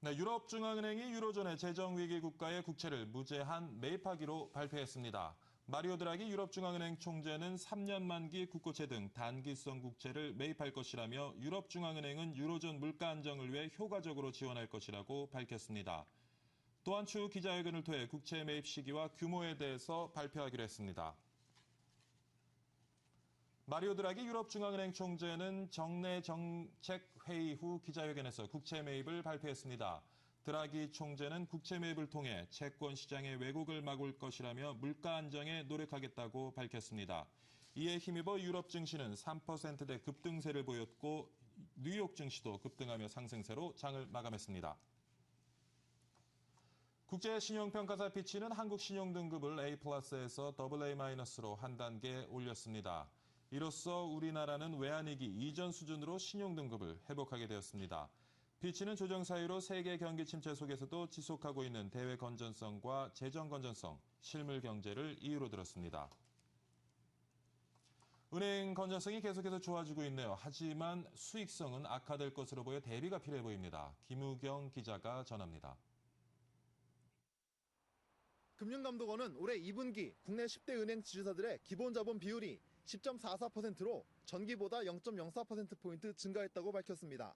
S1: 네, 유럽중앙은행이 유로존의 재정위기 국가의 국채를 무제한 매입하기로 발표했습니다. 마리오 드라기 유럽중앙은행 총재는 3년 만기 국고채 등 단기성 국채를 매입할 것이라며 유럽중앙은행은 유로존 물가 안정을 위해 효과적으로 지원할 것이라고 밝혔습니다. 또한 추후 기자회견을 통해 국채 매입 시기와 규모에 대해서 발표하기로 했습니다. 마리오 드라기 유럽중앙은행 총재는 정례 정책 회의 후 기자회견에서 국채 매입을 발표했습니다. 드라기 총재는 국채 매입을 통해 채권 시장의 왜곡을 막을 것이라며 물가 안정에 노력하겠다고 밝혔습니다. 이에 힘입어 유럽 증시는 3%대 급등세를 보였고 뉴욕 증시도 급등하며 상승세로 장을 마감했습니다. 국제신용평가사 피치는 한국 신용등급을 A+에서 AA-로 한 단계 올렸습니다. 이로써 우리나라는 외환위기 이전 수준으로 신용등급을 회복하게 되었습니다. 피치는 조정 사유로 세계 경기 침체 속에서도 지속하고 있는 대외 건전성과 재정 건전성, 실물 경제를 이유로 들었습니다. 은행 건전성이 계속해서 좋아지고 있네요. 하지만 수익성은 악화될 것으로 보여 대비가 필요해 보입니다. 김우경 기자가 전합니다.
S3: 금융감독원은 올해 2분기 국내 10대 은행 지주사들의 기본 자본 비율이 10.44%로 전기보다 0.04%포인트 증가했다고 밝혔습니다.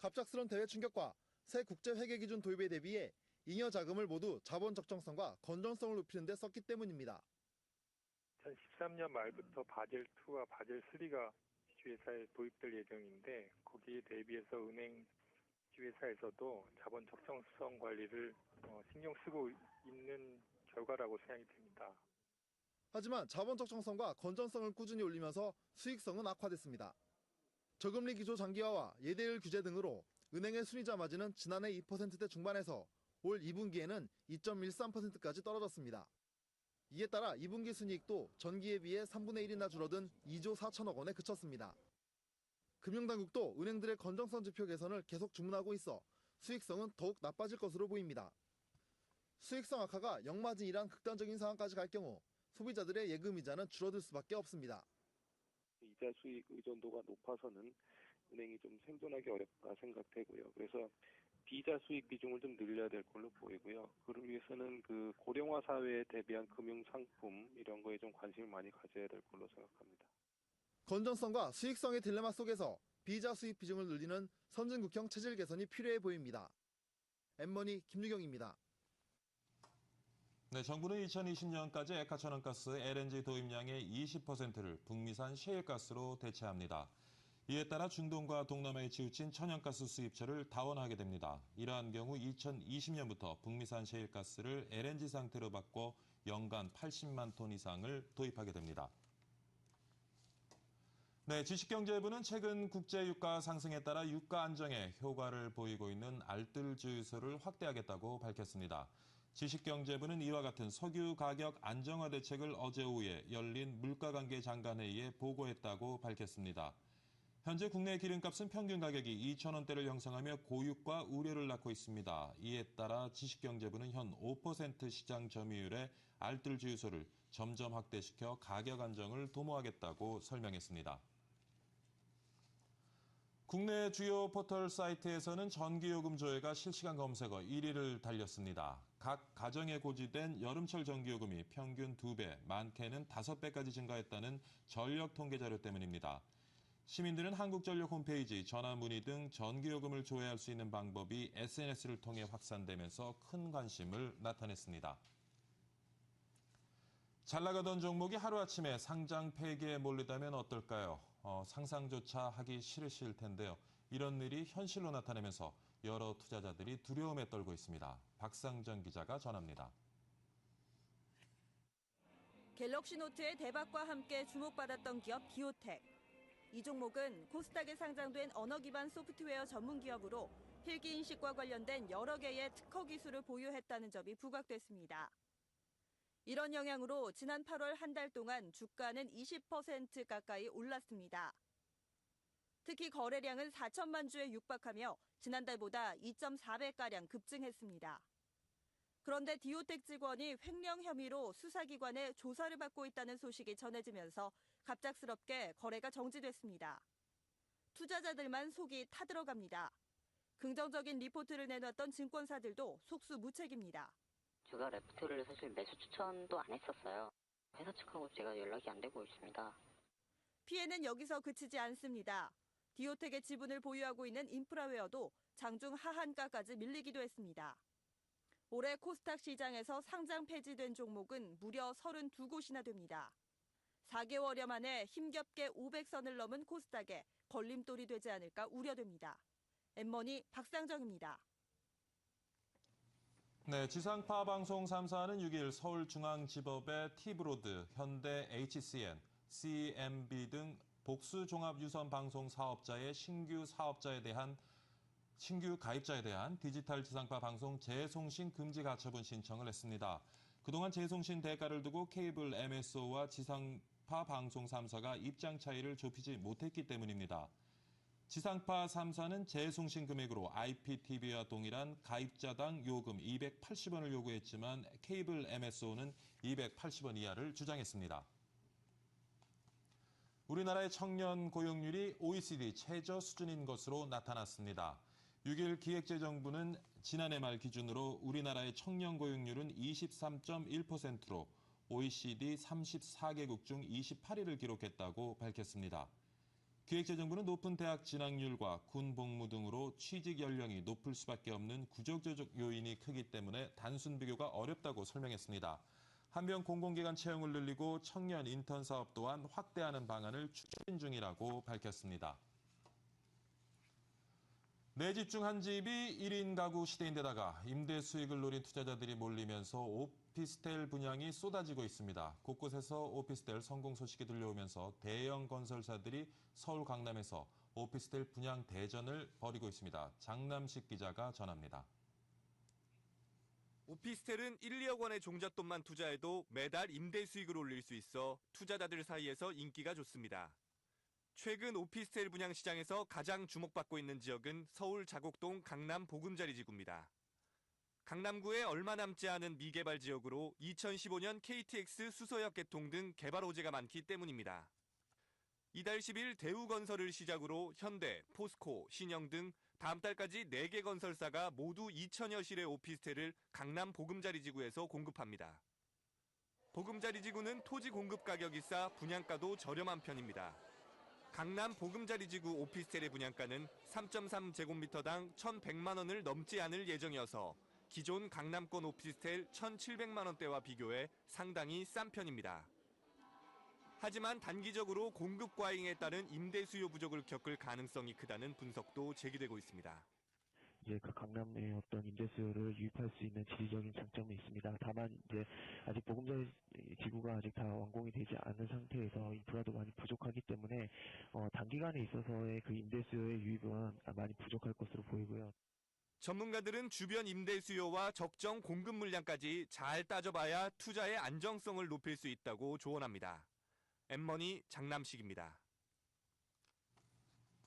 S3: 갑작스런 대외 충격과 새 국제 회계 기준 도입에 대비해 잉여 자금을 모두 자본 적정성과 건전성을 높이는 데 썼기 때문입니다.
S4: 2013년 말부터 바젤2와 바젤3가 지주회사에 도입될 예정인데 거기에 대비해서 은행 지주회사에서도 자본 적정성 관리를 신경 쓰고 있는 결과라고 생각이 됩니다.
S3: 하지만 자본 적정성과 건전성을 꾸준히 올리면서 수익성은 악화됐습니다. 저금리 기조 장기화와 예대율 규제 등으로 은행의 순이자 마진은 지난해 2%대 중반에서 올 2분기에는 2.13%까지 떨어졌습니다. 이에 따라 2분기 순이익도 전기에 비해 3분의 1이나 줄어든 2조 4천억 원에 그쳤습니다. 금융당국도 은행들의 건전성 지표 개선을 계속 주문하고 있어 수익성은 더욱 나빠질 것으로 보입니다. 수익성 악화가 역마진이란 극단적인 상황까지 갈 경우 소비자들의 예금이자는 줄어들 수밖에 없습니다.
S5: 이자 수익 의존도가 높아서는 은행이 좀 생존하기 어렵다 생각되고요. 그래서 비자 수익 비중을 좀 늘려야 될 걸로 보이고요. 그를 위해서는 그 고령화 사회에 대비한 금융 상품 이런 거에 좀 관심을 많이 가져야 될 걸로 생각합니다.
S3: 건전성과 수익성의 딜레마 속에서 비자 수익 비중을 늘리는 선진국형 체질 개선이 필요해 보입니다. 엠머니 김유경입니다.
S1: 네, 정부는 2020년까지 액화 천연가스 LNG 도입량의 20%를 북미산 셰일가스로 대체합니다. 이에 따라 중동과 동남아에 치우친 천연가스 수입처를 다원하게 됩니다. 이러한 경우 2020년부터 북미산 셰일가스를 LNG 상태로 바꿔 연간 80만 톤 이상을 도입하게 됩니다. 네, 지식경제부는 최근 국제 유가 상승에 따라 유가 안정에 효과를 보이고 있는 알뜰 주유소를 확대하겠다고 밝혔습니다. 지식경제부는 이와 같은 석유 가격 안정화 대책을 어제 오후에 열린 물가관계 장관회의에 보고했다고 밝혔습니다. 현재 국내 기름값은 평균 가격이 2,000원대를 형성하며 고유가 우려를 낳고 있습니다. 이에 따라 지식경제부는 현 5% 시장 점유율의 알뜰 주유소를 점점 확대시켜 가격 안정을 도모하겠다고 설명했습니다. 국내 주요 포털 사이트에서는 전기요금 조회가 실시간 검색어 1위를 달렸습니다. 각 가정에 고지된 여름철 전기요금이 평균 2배, 많게는 5배까지 증가했다는 전력 통계 자료 때문입니다. 시민들은 한국전력 홈페이지, 전화 문의 등 전기요금을 조회할 수 있는 방법이 SNS를 통해 확산되면서 큰 관심을 나타냈습니다. 잘 나가던 종목이 하루아침에 상장 폐기에 몰리다면 어떨까요? 상상조차 하기 싫으실 텐데요. 이런 일이 현실로 나타나면서 여러 투자자들이 두려움에 떨고 있습니다. 박상정 기자가 전합니다.
S6: 갤럭시 노트의 대박과 함께 주목받았던 기업 비오텍. 이 종목은 코스닥에 상장된 언어 기반 소프트웨어 전문 기업으로 필기 인식과 관련된 여러 개의 특허 기술을 보유했다는 점이 부각됐습니다. 이런 영향으로 지난 8월 한 달 동안 주가는 20% 가까이 올랐습니다. 특히 거래량은 4천만 주에 육박하며 지난달보다 2.4배가량 급증했습니다. 그런데 디오텍 직원이 횡령 혐의로 수사기관의 조사를 받고 있다는 소식이 전해지면서 갑작스럽게 거래가 정지됐습니다. 투자자들만 속이 타들어갑니다. 긍정적인 리포트를 내놨던 증권사들도 속수무책입니다.
S7: 주가 레프트를 사실 매수 추천도 안 했었어요. 회사 측하고 제가 연락이 안 되고 있습니다.
S6: 피해는 여기서 그치지 않습니다. 디오텍의 지분을 보유하고 있는 인프라웨어도 장중 하한가까지 밀리기도 했습니다. 올해 코스닥 시장에서 상장 폐지된 종목은 무려 32곳이나 됩니다. 4개월여 만에 힘겹게 500선을 넘은 코스닥에 걸림돌이 되지 않을까 우려됩니다. 엠머니 박상정입니다.
S1: 네, 지상파 방송 3사는 6일 서울중앙지법의 T브로드, 현대 HCN, CMB 등 복수 종합 유선 방송 사업자의 신규 가입자에 대한 디지털 지상파 방송 재송신 금지 가처분 신청을 했습니다. 그동안 재송신 대가를 두고 케이블 MSO와 지상파 방송 3사가 입장 차이를 좁히지 못했기 때문입니다. 지상파 3사는 재송신 금액으로 IPTV와 동일한 가입자당 요금 280원을 요구했지만 케이블 MSO는 280원 이하를 주장했습니다. 우리나라의 청년 고용률이 OECD 최저 수준인 것으로 나타났습니다. 6일 기획재정부는 지난해 말 기준으로 우리나라의 청년 고용률은 23.1%로 OECD 34개국 중 28위를 기록했다고 밝혔습니다. 기획재정부는 높은 대학 진학률과 군 복무 등으로 취직 연령이 높을 수밖에 없는 구조적 요인이 크기 때문에 단순 비교가 어렵다고 설명했습니다. 한편 공공기관 채용을 늘리고 청년 인턴 사업 또한 확대하는 방안을 추진 중이라고 밝혔습니다. 내 집 중 한 집이 1인 가구 시대인데다가 임대 수익을 노린 투자자들이 몰리면서 오피스텔 분양이 쏟아지고 있습니다. 곳곳에서 오피스텔 성공 소식이 들려오면서 대형 건설사들이 서울 강남에서 오피스텔 분양 대전을 벌이고 있습니다. 장남식 기자가 전합니다.
S11: 오피스텔은 1, 2억 원의 종잣돈만 투자해도 매달 임대 수익을 올릴 수 있어 투자자들 사이에서 인기가 좋습니다. 최근 오피스텔 분양 시장에서 가장 주목받고 있는 지역은 서울 자곡동 강남 보금자리 지구입니다. 강남구에 얼마 남지 않은 미개발 지역으로 2015년 KTX 수서역 개통 등 개발 호재가 많기 때문입니다. 이달 10일 대우건설을 시작으로 현대, 포스코, 신영 등 다음 달까지 4개 건설사가 모두 2천여 실의 오피스텔을 강남 보금자리 지구에서 공급합니다. 보금자리 지구는 토지 공급 가격이 싸 분양가도 저렴한 편입니다. 강남 보금자리 지구 오피스텔의 분양가는 3.3제곱미터당 1,100만 원을 넘지 않을 예정이어서 기존 강남권 오피스텔 1,700만 원대와 비교해 상당히 싼 편입니다. 하지만 단기적으로 공급 과잉에 따른 임대 수요 부족을 겪을 가능성이 크다는 분석도 제기되고 있습니다.
S12: 이제 그 강남의 어떤 임대 수요를 유입할 수 있는 지리적인 장점이 있습니다. 다만 이제 아직 보금자리 지구가 아직 다 완공이 되지 않은 상태에서 인프라도 많이 부족하기 때문에 단기간에 있어서의 그 임대 수요의 유입은 많이 부족할 것으로 보이고요.
S11: 전문가들은 주변 임대 수요와 적정 공급 물량까지 잘 따져봐야 투자의 안정성을 높일 수 있다고 조언합니다. 엠머니 장남식입니다.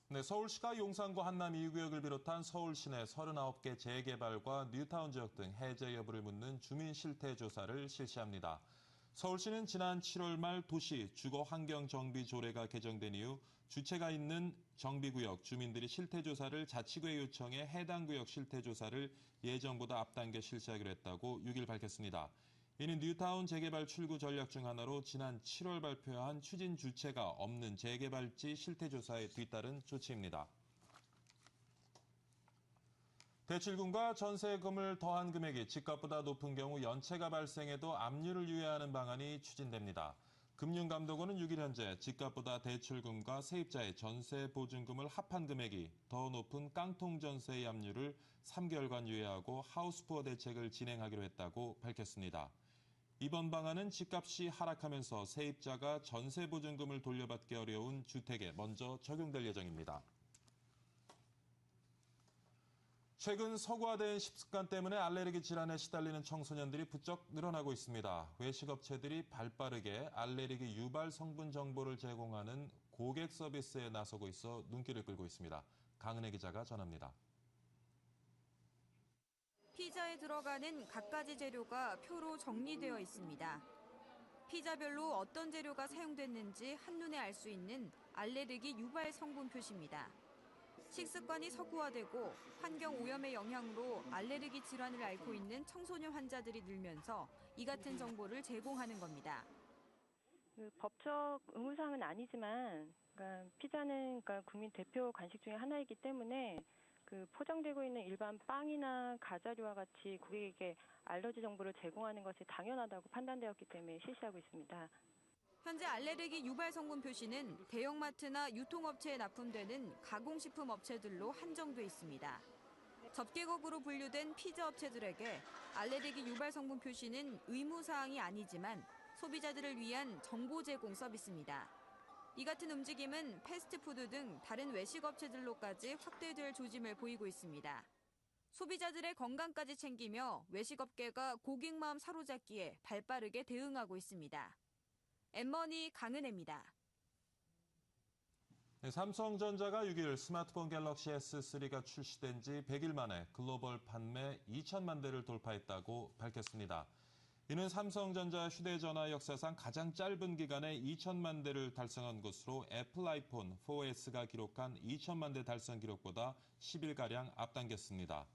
S1: 네, 서울시가 용산구 한남 2구역을 비롯한 서울 시내 39개 재개발과 뉴타운 지역 등 해제 여부를 묻는 주민 실태 조사를 실시합니다. 서울시는 지난 7월 말 도시 주거 환경 정비 조례가 개정된 이후 주체가 있는 정비구역 주민들이 실태 조사를 자치구에 요청해 해당 구역 실태 조사를 예정보다 앞당겨 실시하기로 했다고 6일 밝혔습니다. 이는 뉴타운 재개발 출구 전략 중 하나로 지난 7월 발표한 추진 주체가 없는 재개발지 실태조사에 뒤따른 조치입니다. 대출금과 전세금을 더한 금액이 집값보다 높은 경우 연체가 발생해도 압류를 유예하는 방안이 추진됩니다. 금융감독원은 6일 현재 집값보다 대출금과 세입자의 전세보증금을 합한 금액이 더 높은 깡통전세의 압류를 3개월간 유예하고 하우스푸어 대책을 진행하기로 했다고 밝혔습니다. 이번 방안은 집값이 하락하면서 세입자가 전세보증금을 돌려받기 어려운 주택에 먼저 적용될 예정입니다. 최근 서구화된 식습관 때문에 알레르기 질환에 시달리는 청소년들이 부쩍 늘어나고 있습니다. 외식업체들이 발빠르게 알레르기 유발 성분 정보를 제공하는 고객 서비스에 나서고 있어 눈길을 끌고 있습니다. 강은혜 기자가 전합니다.
S6: 피자에 들어가는 갖가지 재료가 표로 정리되어 있습니다. 피자별로 어떤 재료가 사용됐는지 한눈에 알 수 있는 알레르기 유발 성분 표시입니다. 식습관이 서구화되고 환경 오염의 영향으로 알레르기 질환을 앓고 있는 청소년 환자들이 늘면서 이 같은 정보를 제공하는 겁니다.
S13: 법적 의무사항은 아니지만 피자는 국민 대표 간식 중에 하나이기 때문에 포장되고 있는 일반 빵이나 과자류와 같이 고객에게 알러지 정보를 제공하는 것이 당연하다고 판단되었기 때문에 실시하고 있습니다.
S6: 현재 알레르기 유발 성분 표시는 대형마트나 유통업체에 납품되는 가공식품 업체들로 한정돼 있습니다. 접객업으로 분류된 피자 업체들에게 알레르기 유발 성분 표시는 의무사항이 아니지만 소비자들을 위한 정보 제공 서비스입니다. 이 같은 움직임은 패스트푸드 등 다른 외식업체들로까지 확대될 조짐을 보이고 있습니다. 소비자들의 건강까지 챙기며 외식업계가 고객 마음 사로잡기에 발빠르게 대응하고 있습니다. 엠머니 강은혜입니다.
S1: 삼성전자가 6일 스마트폰 갤럭시 S3가 출시된 지 100일 만에 글로벌 판매 2천만 대를 돌파했다고 밝혔습니다. 이는 삼성전자 휴대전화 역사상 가장 짧은 기간에 2천만 대를 달성한 것으로 애플 아이폰 4S가 기록한 2천만 대 달성 기록보다 10일가량 앞당겼습니다.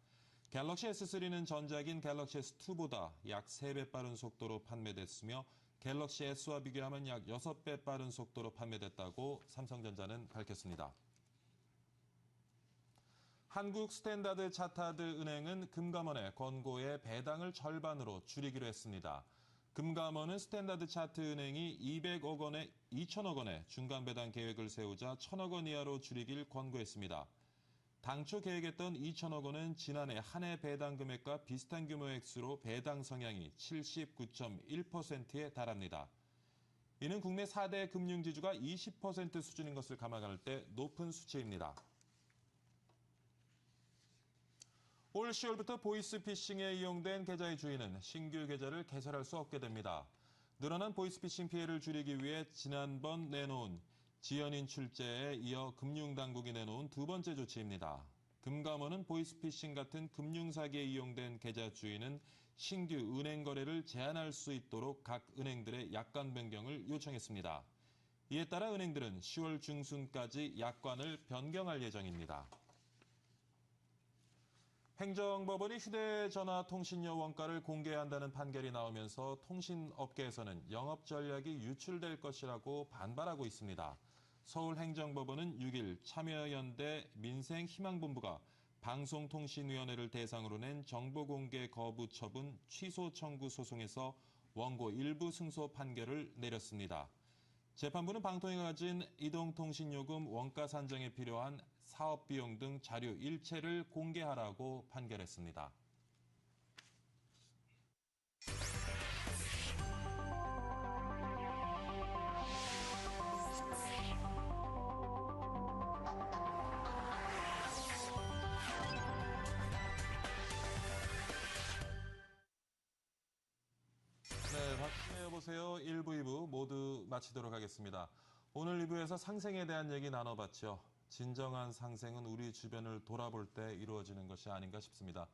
S1: 갤럭시 S3는 전작인 갤럭시 S2보다 약 3배 빠른 속도로 판매됐으며 갤럭시 S와 비교하면 약 6배 빠른 속도로 판매됐다고 삼성전자는 밝혔습니다. 한국 스탠다드 차타드 은행은 금감원의 권고의 배당을 절반으로 줄이기로 했습니다. 금감원은 스탠다드 차트 은행이 2,000억 원의 중간 배당 계획을 세우자 1,000억 원 이하로 줄이길 권고했습니다. 당초 계획했던 2,000억 원은 지난해 한 해 배당 금액과 비슷한 규모의 액수로 배당 성향이 79.1%에 달합니다. 이는 국내 4대 금융지주가 20% 수준인 것을 감안할 때 높은 수치입니다. 올 10월부터 보이스피싱에 이용된 계좌의 주인은 신규 계좌를 개설할 수 없게 됩니다. 늘어난 보이스피싱 피해를 줄이기 위해 지난번 내놓은 지연인 출제에 이어 금융당국이 내놓은 두 번째 조치입니다. 금감원은 보이스피싱 같은 금융사기에 이용된 계좌 주인은 신규 은행 거래를 제한할 수 있도록 각 은행들의 약관 변경을 요청했습니다. 이에 따라 은행들은 10월 중순까지 약관을 변경할 예정입니다. 행정법원이 휴대전화 통신료 원가를 공개한다는 판결이 나오면서 통신업계에서는 영업 전략이 유출될 것이라고 반발하고 있습니다. 서울행정법원은 6일 참여연대 민생희망본부가 방송통신위원회를 대상으로 낸 정보공개 거부 처분 취소 청구 소송에서 원고 일부 승소 판결을 내렸습니다. 재판부는 방통위가 가진 이동통신요금 원가 산정에 필요한 사업비용 등 자료 일체를 공개하라고 판결했습니다. 네, 박진혜 여보세요. 1부, 2부 모두 마치도록 하겠습니다. 오늘 2부에서 상생에 대한 얘기 나눠봤죠. 진정한 상생은 우리 주변을 돌아볼 때 이루어지는 것이 아닌가 싶습니다.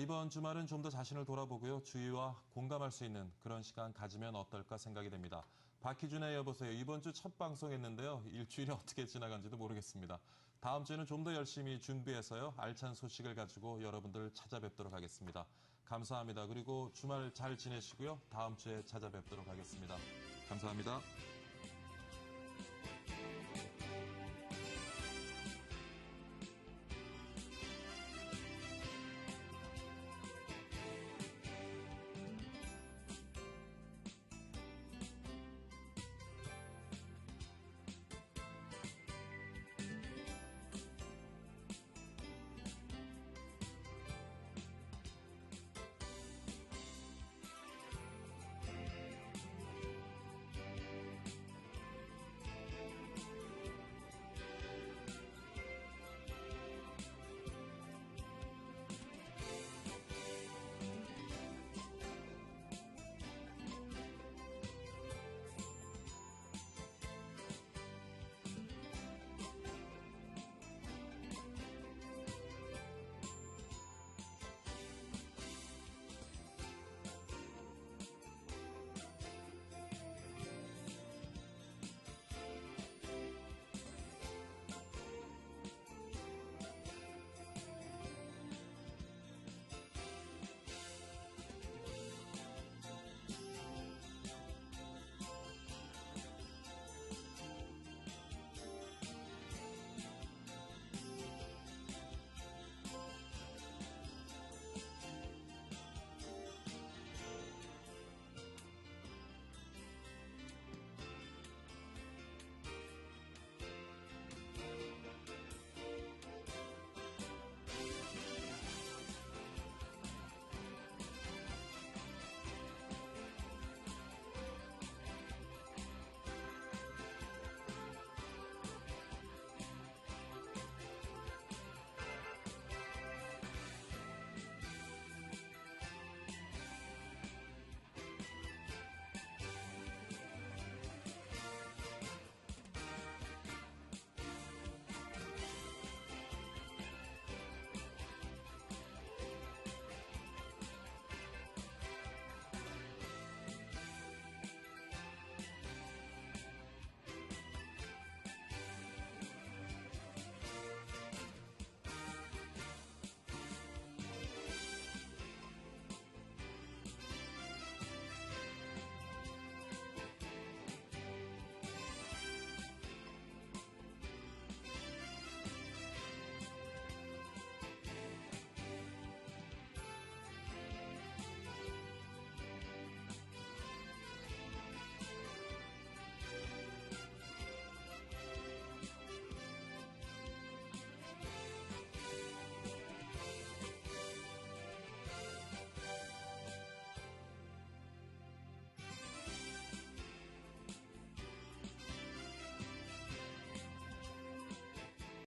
S1: 이번 주말은 좀 더 자신을 돌아보고요. 주위와 공감할 수 있는 그런 시간 가지면 어떨까 생각이 됩니다. 박희준의 여보세요. 이번 주 첫 방송했는데요. 일주일이 어떻게 지나간지도 모르겠습니다. 다음 주에는 좀 더 열심히 준비해서요. 알찬 소식을 가지고 여러분들을 찾아뵙도록 하겠습니다. 감사합니다. 그리고 주말 잘 지내시고요. 다음 주에 찾아뵙도록 하겠습니다. 감사합니다.